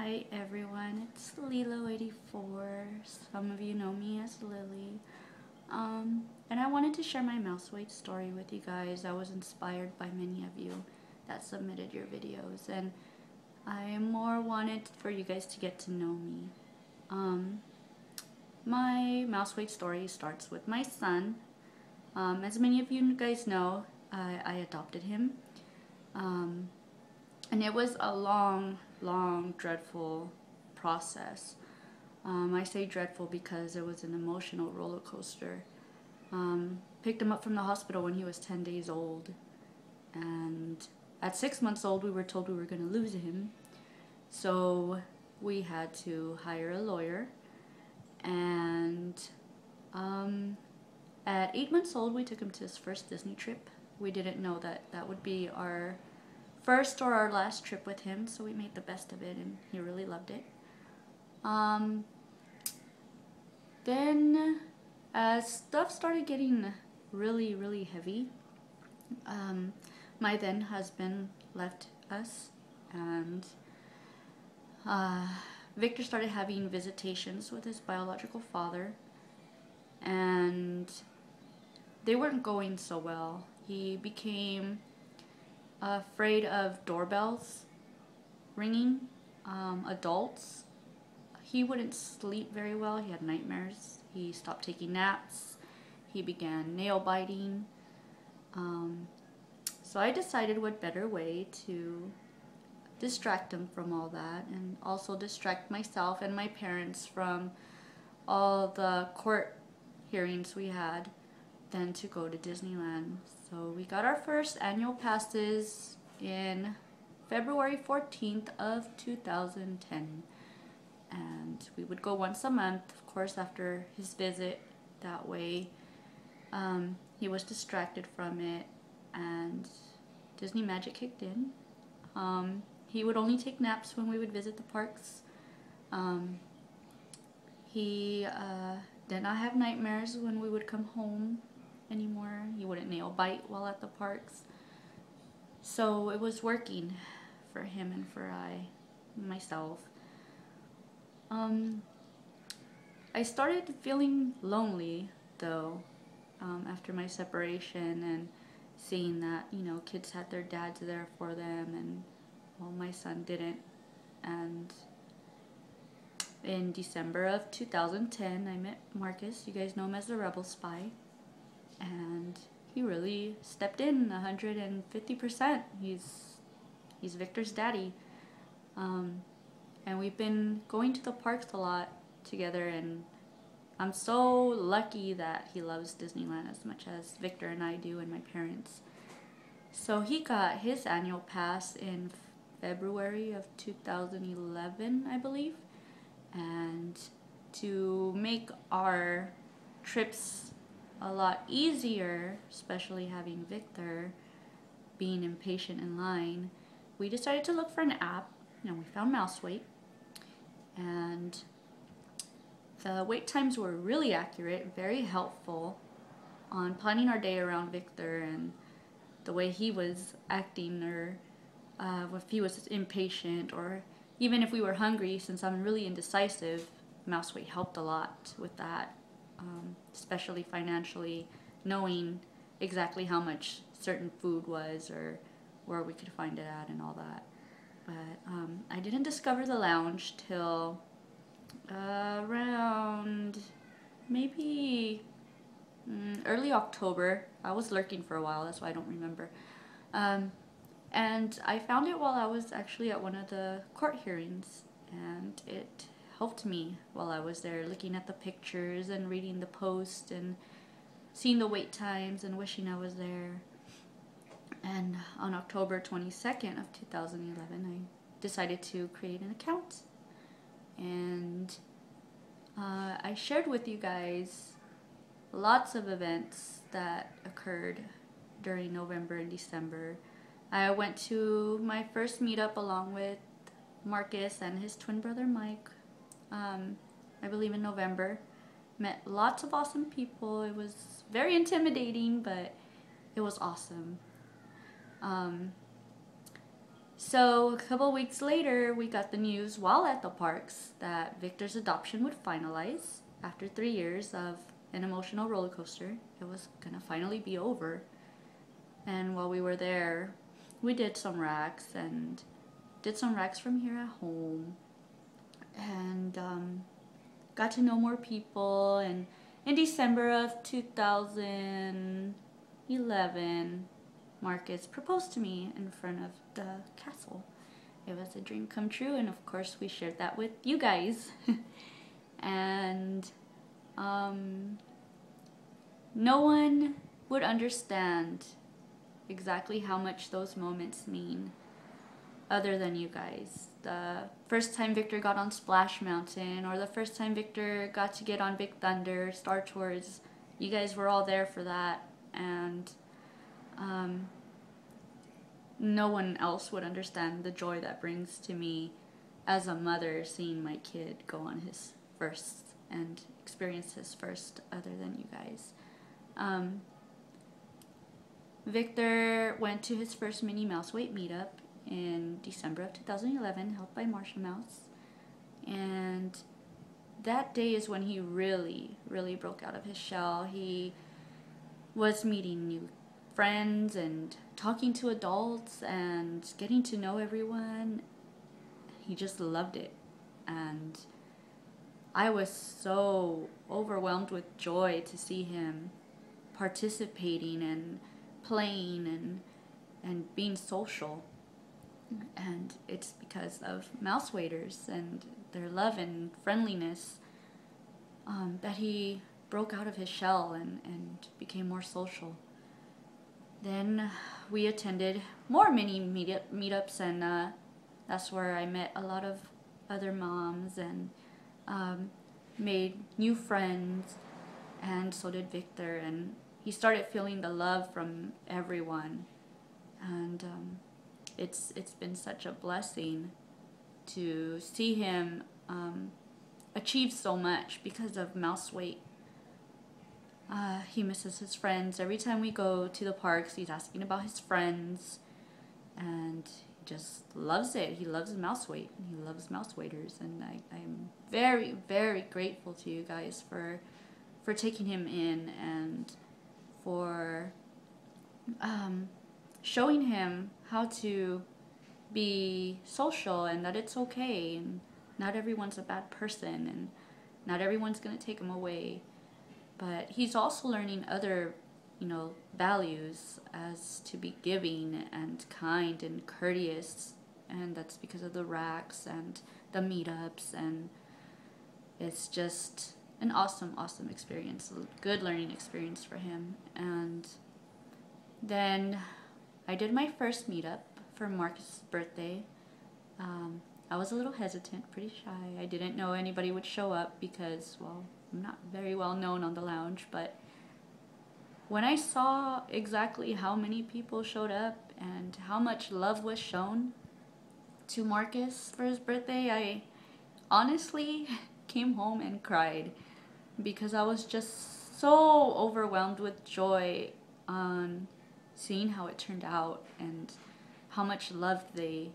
Hi everyone, it's Lilo84. Some of you know me as Lily. And I wanted to share my mouse weight story with you guys. I was inspired by many of you that submitted your videos, and I more wanted for you guys to get to know me. My mouse weight story starts with my son. As many of you guys know, I adopted him. And it was a long, dreadful process. I say dreadful because it was an emotional roller coaster. Picked him up from the hospital when he was 10 days old. And at 6 months old, we were told we were going to lose him. So we had to hire a lawyer. And at 8 months old, we took him to his first Disney trip. We didn't know that that would be our first or our last trip with him, so we made the best of it, and he really loved it. Then as stuff started getting really heavy, my then husband left us, and Victor started having visitations with his biological father, and they weren't going so well. He became afraid of doorbells ringing, adults. He wouldn't sleep very well. He had nightmares. He stopped taking naps. He began nail biting. So I decided what better way to distract him from all that, and also distract myself and my parents from all the court hearings we had, than to go to Disneyland. So we got our first annual passes in February 14th of 2010. And we would go once a month, of course, after his visit. That way he was distracted from it, and Disney magic kicked in. He would only take naps when we would visit the parks. He did not have nightmares when we would come home anymore. He wouldn't nail bite while at the parks. So it was working for him and for myself. I started feeling lonely though, after my separation, and seeing that, you know, kids had their dads there for them, and well, my son didn't. And in December of 2010, I met Marcus. You guys know him as the Rebel Spy. And he really stepped in 150%. He's Victor's daddy. And we've been going to the parks a lot together, and I'm so lucky that he loves Disneyland as much as Victor and I do, and my parents. So he got his annual pass in February of 2011, I believe. And to make our trips a lot easier, especially having Victor being impatient in line, we decided to look for an app, and we found MouseWeight. And the wait times were really accurate, very helpful on planning our day around Victor and the way he was acting, or if he was impatient, or even if we were hungry. Since I'm really indecisive, MouseWeight helped a lot with that, especially financially, knowing exactly how much certain food was or where we could find it at and all that. But I didn't discover the lounge till around maybe early October. I was lurking for a while, that's why I don't remember. And I found it while I was actually at one of the court hearings, and it helped me while I was there, looking at the pictures and reading the post and seeing the wait times and wishing I was there. And on October 22nd of 2011, I decided to create an account. And I shared with you guys lots of events that occurred during November and December. I went to my first meetup along with Marcus and his twin brother Mike, I believe in November. Met lots of awesome people. It was very intimidating, but it was awesome. So a couple weeks later, we got the news while at the parks that Victor's adoption would finalize after 3 years of an emotional roller coaster. It was gonna finally be over. And while we were there, we did some racks and did some racks from here at home, and got to know more people. And in December of 2011, Marcus proposed to me in front of the castle. It was a dream come true, and of course we shared that with you guys. And no one would understand exactly how much those moments mean other than you guys. The first time Victor got on Splash Mountain, or the first time Victor got to get on Big Thunder, Star Tours, you guys were all there for that, and no one else would understand the joy that brings to me as a mother, seeing my kid go on his first and experience his first other than you guys. Victor went to his first Minnie Mouse Weight meetup in December of 2011, held by Marsha Mouse. And that day is when he really, really broke out of his shell. He was meeting new friends and talking to adults and getting to know everyone. He just loved it. And I was so overwhelmed with joy to see him participating and playing and being social. And it's because of Mouse Waiters and their love and friendliness that he broke out of his shell and became more social. Then we attended more mini meetups, and that's where I met a lot of other moms and made new friends, and so did Victor, and he started feeling the love from everyone. And it's been such a blessing to see him achieve so much because of Mouse Weight. He misses his friends. Every time we go to the parks, he's asking about his friends, and he just loves it. He loves Mouse Weight, and he loves Mouse Waiters, and I'm very, very grateful to you guys for taking him in and for showing him how to be social, and that it's okay, and not everyone's a bad person, and not everyone's going to take him away. But he's also learning other, values, as to be giving and kind and courteous, and that's because of the racks and the meetups, and it's just an awesome, awesome experience, a good learning experience for him. And then I did my first meetup for Marcus' birthday. I was a little hesitant, pretty shy. I didn't know anybody would show up because, well, I'm not very well known on the lounge, but when I saw exactly how many people showed up and how much love was shown to Marcus for his birthday, I honestly came home and cried because I was just so overwhelmed with joy on seeing how it turned out and how much love they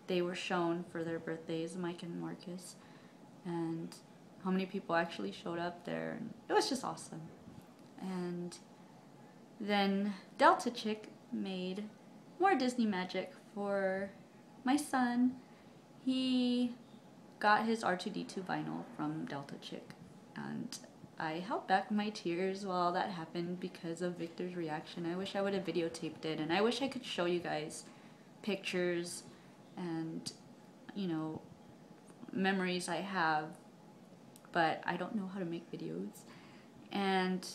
were shown for their birthdays, Mike and Marcus, and how many people actually showed up there. And it was just awesome. And then Delta Chick made more Disney magic for my son. He got his R2-D2 vinyl from Delta Chick, and I held back my tears while that happened because of Victor's reaction. I wish I would have videotaped it, and I wish I could show you guys pictures and, memories I have, but I don't know how to make videos. And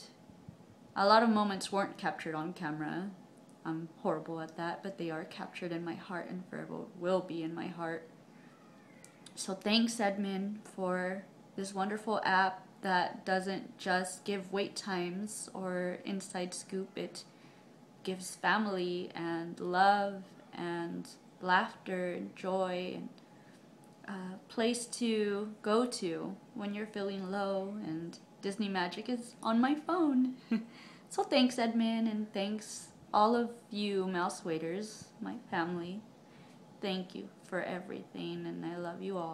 a lot of moments weren't captured on camera. I'm horrible at that, but they are captured in my heart and forever will be in my heart. So thanks, Edmund, for this wonderful app that doesn't just give wait times or inside scoop. It gives family and love and laughter and joy and a place to go to when you're feeling low, and Disney magic is on my phone. So thanks, Edmund, and thanks all of you Mouse Waiters, my family. thank you for everything, and I love you all.